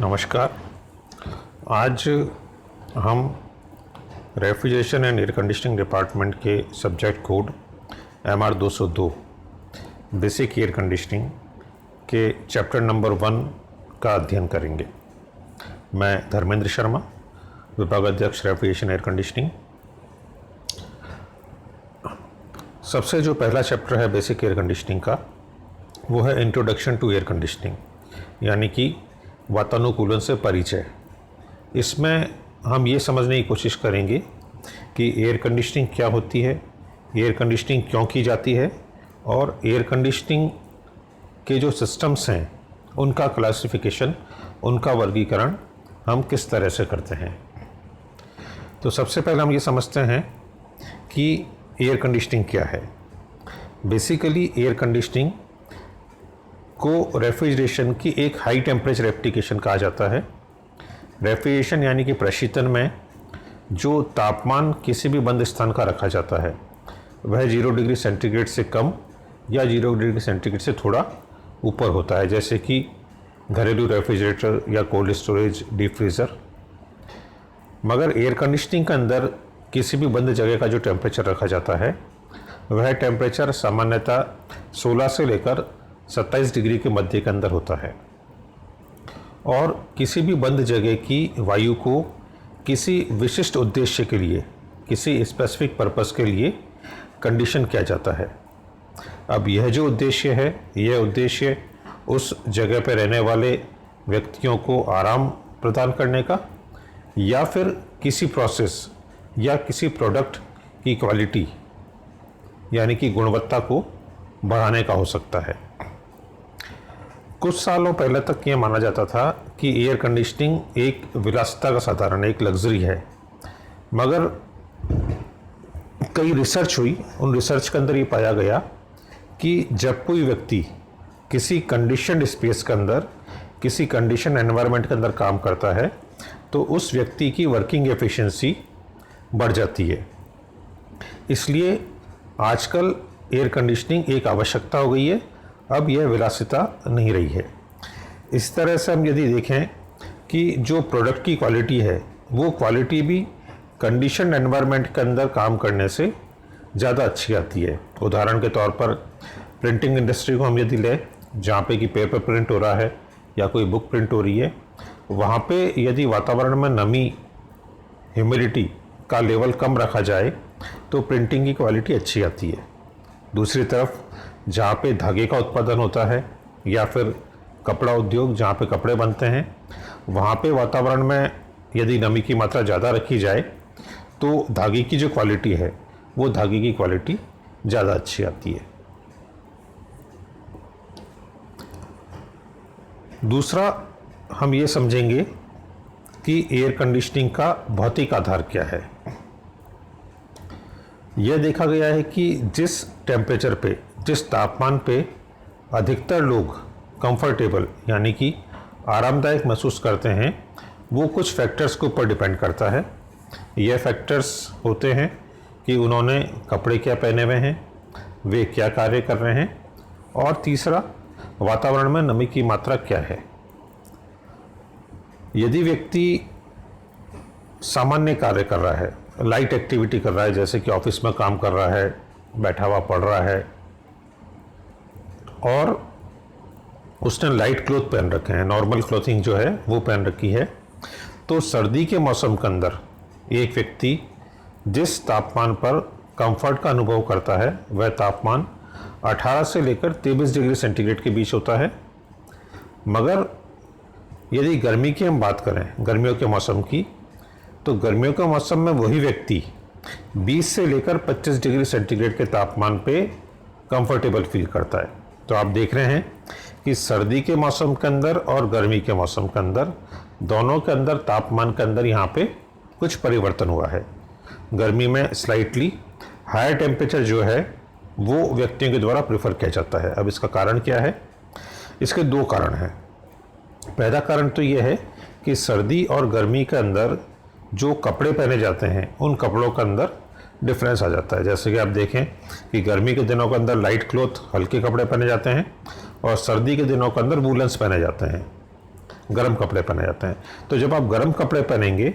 नमस्कार। आज हम refrigeration and air conditioning department के subject code MR 202 basic air conditioning के चैप्टर नंबर 1 का अध्ययन करेंगे। मैं धर्मेंद्र शर्मा, विभाग अध्यक्ष रेफ्रिजरेशन एयर कंडीशनिंग। सबसे जो पहला चैप्टर है बेसिक एयर कंडीशनिंग का, वो है इंट्रोडक्शन टू एयर कंडीशनिंग, यानी कि वातानुकूलन से परिचय। इसमें हम ये समझने की कोशिश करेंगे कि एयर कंडीशनिंग क्या होती है, एयर कंडीशनिंग क्यों की जाती है और एयर कंडीशनिंग के जो सिस्टम्स हैं उनका क्लासिफिकेशन, उनका वर्गीकरण हम किस तरह से करते हैं। तो सबसे पहले हम ये समझते हैं कि एयर कंडीशनिंग क्या है। बेसिकली एयर कंडीशनिंग को रेफ्रिजरेशन की एक हाई टेम्परेचर एप्लीकेशन कहा जाता है। रेफ्रिजरेशन यानी कि प्रशीतन में जो तापमान किसी भी बंद स्थान का रखा जाता है वह 0 डिग्री सेंटीग्रेड से कम या 0 डिग्री सेंटीग्रेड से थोड़ा ऊपर होता है, जैसे कि घरेलू रेफ्रिजरेटर या कोल्ड स्टोरेज, डीप फ्रीज़र। मगर एयर कंडीशनिंग के अंदर किसी भी बंद जगह का जो टेम्परेचर रखा जाता है वह टेम्परेचर सामान्यतः 16 से लेकर 27 डिग्री के मध्य के अंदर होता है और किसी भी बंद जगह की वायु को किसी विशिष्ट उद्देश्य के लिए, किसी स्पेसिफिक पर्पस के लिए कंडीशन किया जाता है। अब यह जो उद्देश्य है, यह उद्देश्य उस जगह पर रहने वाले व्यक्तियों को आराम प्रदान करने का या फिर किसी प्रोसेस या किसी प्रोडक्ट की क्वालिटी यानी कि गुणवत्ता को बढ़ाने का हो सकता है। कुछ सालों पहले तक ये माना जाता था कि एयर कंडीशनिंग एक विलासिता का साधारण, एक लग्जरी है। मगर कई रिसर्च हुई, उन रिसर्च के अंदर ये पाया गया कि जब कोई व्यक्ति किसी कंडीशनड स्पेस के अंदर, किसी कंडीशन एनवायरनमेंट के अंदर काम करता है तो उस व्यक्ति की वर्किंग एफिशिएंसी बढ़ जाती है। इसलिए आजकल एयर कंडीशनिंग एक आवश्यकता हो गई है, अब यह विलासिता नहीं रही है। इस तरह से हम यदि देखें कि जो प्रोडक्ट की क्वालिटी है वो क्वालिटी भी कंडीशन एनवायरनमेंट के अंदर काम करने से ज़्यादा अच्छी आती है। उदाहरण के तौर पर प्रिंटिंग इंडस्ट्री को हम यदि लें, जहाँ पे कि पेपर प्रिंट हो रहा है या कोई बुक प्रिंट हो रही है, वहाँ पे यदि वातावरण में नमी, ह्यूमिडिटी का लेवल कम रखा जाए तो प्रिंटिंग की क्वालिटी अच्छी आती है। दूसरी तरफ जहाँ पे धागे का उत्पादन होता है या फिर कपड़ा उद्योग, जहाँ पे कपड़े बनते हैं, वहाँ पे वातावरण में यदि नमी की मात्रा ज़्यादा रखी जाए तो धागे की जो क्वालिटी है वो धागे की क्वालिटी ज़्यादा अच्छी आती है। दूसरा हम ये समझेंगे कि एयर कंडीशनिंग का भौतिक आधार क्या है। यह देखा गया है कि जिस टेम्परेचर पे, जिस तापमान पे अधिकतर लोग कंफर्टेबल यानी कि आरामदायक महसूस करते हैं, वो कुछ फैक्टर्स के ऊपर डिपेंड करता है। यह फैक्टर्स होते हैं कि उन्होंने कपड़े क्या पहने हुए हैं, वे क्या कार्य कर रहे हैं, और तीसरा वातावरण में नमी की मात्रा क्या है। यदि व्यक्ति सामान्य कार्य कर रहा है, लाइट एक्टिविटी कर रहा है, जैसे कि ऑफिस में काम कर रहा है, बैठा हुआ पढ़ रहा है और उसने लाइट क्लोथ पहन रखे हैं, नॉर्मल क्लोथिंग जो है वो पहन रखी है, तो सर्दी के मौसम के अंदर एक व्यक्ति जिस तापमान पर कंफर्ट का अनुभव करता है वह तापमान 18 से लेकर 23 डिग्री सेंटीग्रेड के बीच होता है। मगर यदि गर्मी की हम बात करें, गर्मियों के मौसम की, तो गर्मियों के मौसम में वही व्यक्ति 20 से लेकर 25 डिग्री सेंटीग्रेड के तापमान पे कंफर्टेबल फील करता है। तो आप देख रहे हैं कि सर्दी के मौसम के अंदर और गर्मी के मौसम के अंदर, दोनों के अंदर तापमान के अंदर यहाँ पे कुछ परिवर्तन हुआ है। गर्मी में स्लाइटली हायर टेम्परेचर जो है वो व्यक्तियों के द्वारा प्रेफर किया जाता है। अब इसका कारण क्या है? इसके दो कारण हैं। पहला कारण तो ये है कि सर्दी और गर्मी के अंदर जो कपड़े पहने जाते हैं उन कपड़ों के अंदर डिफरेंस आ जाता है। जैसे कि आप देखें कि गर्मी के दिनों के अंदर लाइट क्लॉथ, हल्के कपड़े पहने जाते हैं और सर्दी के दिनों के अंदर वूलन्स पहने जाते हैं। गर्म कपड़े पहने जाते हैं। तो जब आप गर्म कपड़े पहनेंगे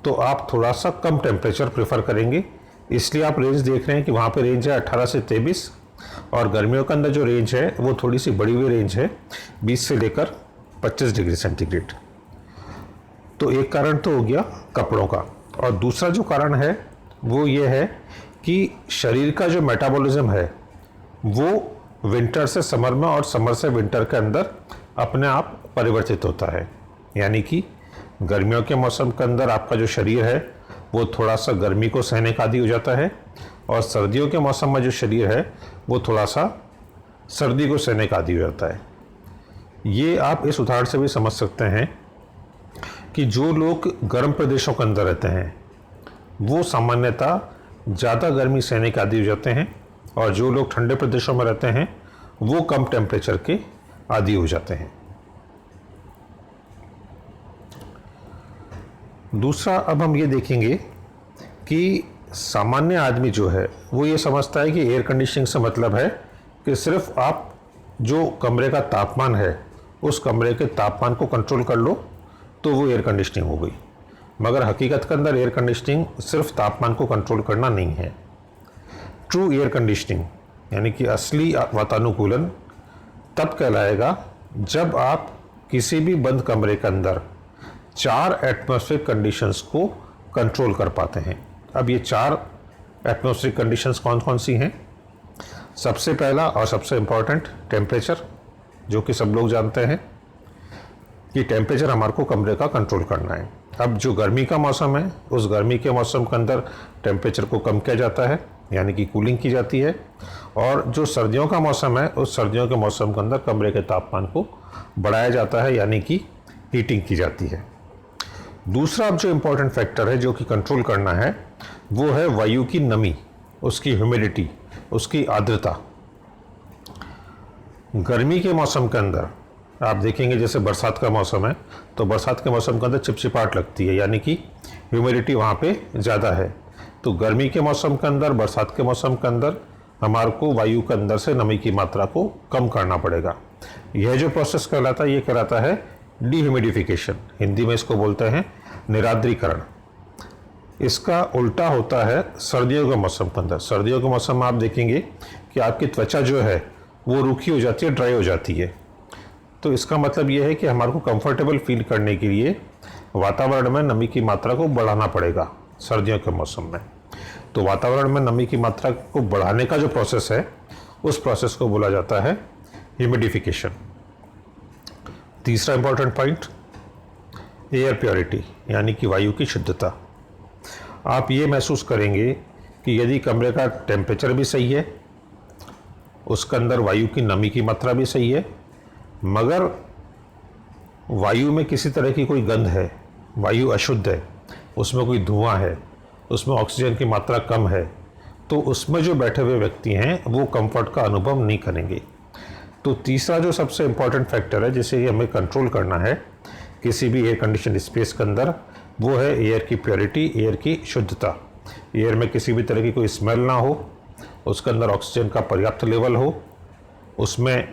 तो आप थोड़ा सा कम टेम्परेचर प्रेफर करेंगे, इसलिए आप रेंज देख रहे हैं कि वहाँ पे रेंज है 18 से 23, और गर्मियों के अंदर जो रेंज है वो थोड़ी सी बड़ी हुई रेंज है 20 से लेकर 25 डिग्री सेंटीग्रेड। तो एक कारण तो हो गया कपड़ों का, और दूसरा जो कारण है वो ये है कि शरीर का जो मेटाबॉलिज्म है वो विंटर से समर में और समर से विंटर के अंदर अपने आप परिवर्तित होता है। यानी कि गर्मियों के मौसम के अंदर आपका जो शरीर है वो थोड़ा सा गर्मी को सहने का आदी हो जाता है, और सर्दियों के मौसम में जो शरीर है वो थोड़ा सा सर्दी को सहने का आदी हो जाता है। ये आप इस उदाहरण से भी समझ सकते हैं कि जो लोग गर्म प्रदेशों के अंदर रहते हैं वो सामान्यतः ज़्यादा गर्मी सहने के आदी हो जाते हैं, और जो लोग ठंडे प्रदेशों में रहते हैं वो कम टेम्परेचर के आदी हो जाते हैं। दूसरा अब हम ये देखेंगे कि सामान्य आदमी जो है वो ये समझता है कि एयर कंडीशनिंग से मतलब है कि सिर्फ आप जो कमरे का तापमान है उस कमरे के तापमान को कंट्रोल कर लो तो वो एयर कंडीशनिंग हो गई। मगर हकीकत के अंदर एयर कंडीशनिंग सिर्फ तापमान को कंट्रोल करना नहीं है। ट्रू एयर कंडीशनिंग यानी कि असली वातानुकूलन तब कहलाएगा जब आप किसी भी बंद कमरे के अंदर 4 एटमॉस्फेरिक कंडीशंस को कंट्रोल कर पाते हैं। अब ये 4 एटमॉस्फेरिक कंडीशंस कौन कौन सी हैं? सबसे पहला और सबसे इम्पॉर्टेंट टेम्परेचर, जो कि सब लोग जानते हैं कि टेम्परेचर हमारे को कमरे का कंट्रोल करना है। अब जो गर्मी का मौसम है उस गर्मी के मौसम के अंदर टेम्परेचर को कम किया जाता है, यानी कि कूलिंग की जाती है, और जो सर्दियों का मौसम है उस सर्दियों के मौसम के अंदर कमरे के तापमान को बढ़ाया जाता है, यानी कि हीटिंग की जाती है। दूसरा अब जो इम्पोर्टेंट फैक्टर है जो कि कंट्रोल करना है वो है वायु की नमी, उसकी ह्यूमिडिटी, उसकी आर्द्रता। गर्मी के मौसम के अंदर आप देखेंगे जैसे बरसात का मौसम है तो बरसात के मौसम के अंदर चिपचिपाहट लगती है, यानी कि ह्यूमिडिटी वहाँ पे ज़्यादा है। तो गर्मी के मौसम के अंदर, बरसात के मौसम के अंदर हमारे को वायु के अंदर से नमी की मात्रा को कम करना पड़ेगा। यह जो प्रोसेस कहलाता है ये कहलाता है डिह्यूमिडिफिकेशन, हिंदी में इसको बोलते हैं निरार्द्रीकरण। इसका उल्टा होता है सर्दियों के मौसम के अंदर। सर्दियों के मौसम में आप देखेंगे कि आपकी त्वचा जो है वो रूखी हो जाती है, ड्राई हो जाती है। तो इसका मतलब ये है कि हमारे को कंफर्टेबल फील करने के लिए वातावरण में नमी की मात्रा को बढ़ाना पड़ेगा सर्दियों के मौसम में। तो वातावरण में नमी की मात्रा को बढ़ाने का जो प्रोसेस है उस प्रोसेस को बोला जाता है ह्यूमिडिफिकेशन। तीसरा इंपॉर्टेंट पॉइंट एयर प्योरिटी, यानी कि वायु की शुद्धता। आप ये महसूस करेंगे कि यदि कमरे का टेम्परेचर भी सही है, उसके अंदर वायु की नमी की मात्रा भी सही है, मगर वायु में किसी तरह की कोई गंध है, वायु अशुद्ध है, उसमें कोई धुआं है, उसमें ऑक्सीजन की मात्रा कम है, तो उसमें जो बैठे हुए व्यक्ति हैं वो कंफर्ट का अनुभव नहीं करेंगे। तो तीसरा जो सबसे इम्पॉर्टेंट फैक्टर है जिसे हमें कंट्रोल करना है किसी भी एयर कंडीशन स्पेस के अंदर, वो है एयर की प्योरिटी, एयर की शुद्धता। एयर में किसी भी तरह की कोई स्मेल ना हो, उसके अंदर ऑक्सीजन का पर्याप्त लेवल हो, उसमें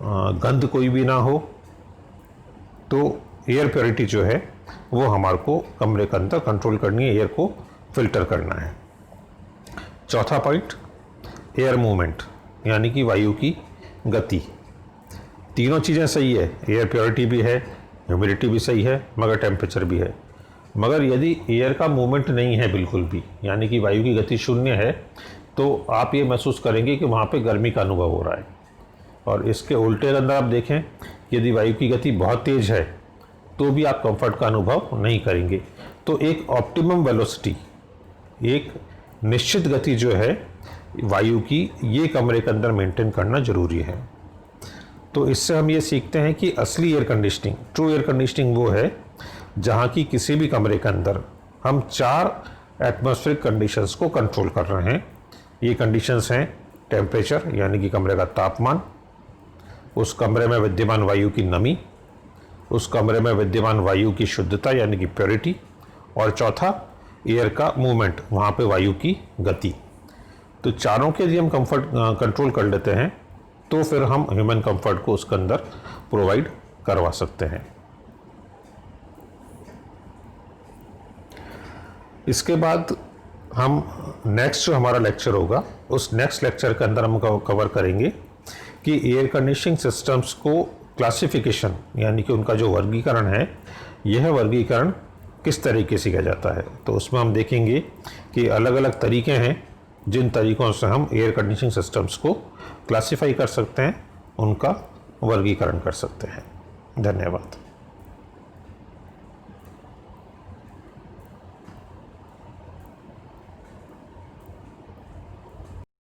गंध कोई भी ना हो। तो एयर प्योरिटी जो है वो हमारे को कमरे के अंदर कंट्रोल करनी है, एयर को फिल्टर करना है। चौथा पॉइंट एयर मूवमेंट, यानी कि वायु की गति। तीनों चीज़ें सही है, एयर प्योरिटी भी है, ह्यूमिडिटी भी सही है, मगर टेम्परेचर भी है। मगर यदि एयर का मूवमेंट नहीं है बिल्कुल भी, यानी कि वायु की गति शून्य है, तो आप ये महसूस करेंगे कि वहाँ पे गर्मी का अनुभव हो रहा है। और इसके उल्टे अंदर आप देखें, यदि वायु की गति बहुत तेज़ है तो भी आप कंफर्ट का अनुभव नहीं करेंगे। तो एक ऑप्टिमम वेलोसिटी, एक निश्चित गति जो है वायु की, ये कमरे के अंदर मेंटेन करना ज़रूरी है। तो इससे हम ये सीखते हैं कि असली air conditioning, true air conditioning वो है जहाँ की किसी भी कमरे के अंदर हम 4 एटमॉस्फेरिक कंडीशंस को कंट्रोल कर रहे हैं। ये कंडीशंस हैं टेम्परेचर, यानी कि कमरे का तापमान, उस कमरे में विद्यमान वायु की नमी, उस कमरे में विद्यमान वायु की शुद्धता यानी कि प्योरिटी, और चौथा एयर का मूवमेंट, वहाँ पे वायु की गति। तो चारों के यदि हम कंफर्ट कंट्रोल कर लेते हैं तो फिर हम ह्यूमन कंफर्ट को उसके अंदर प्रोवाइड करवा सकते हैं। इसके बाद हम नेक्स्ट जो हमारा लेक्चर होगा, उस नेक्स्ट लेक्चर के अंदर हम कवर करेंगे कि एयर कंडीशनिंग सिस्टम्स को क्लासिफिकेशन यानी कि उनका जो वर्गीकरण है, यह वर्गीकरण किस तरीके से किया जाता है। तो उसमें हम देखेंगे कि अलग अलग तरीके हैं जिन तरीक़ों से हम एयर कंडीशनिंग सिस्टम्स को क्लासिफाई कर सकते हैं, उनका वर्गीकरण कर सकते हैं। धन्यवाद।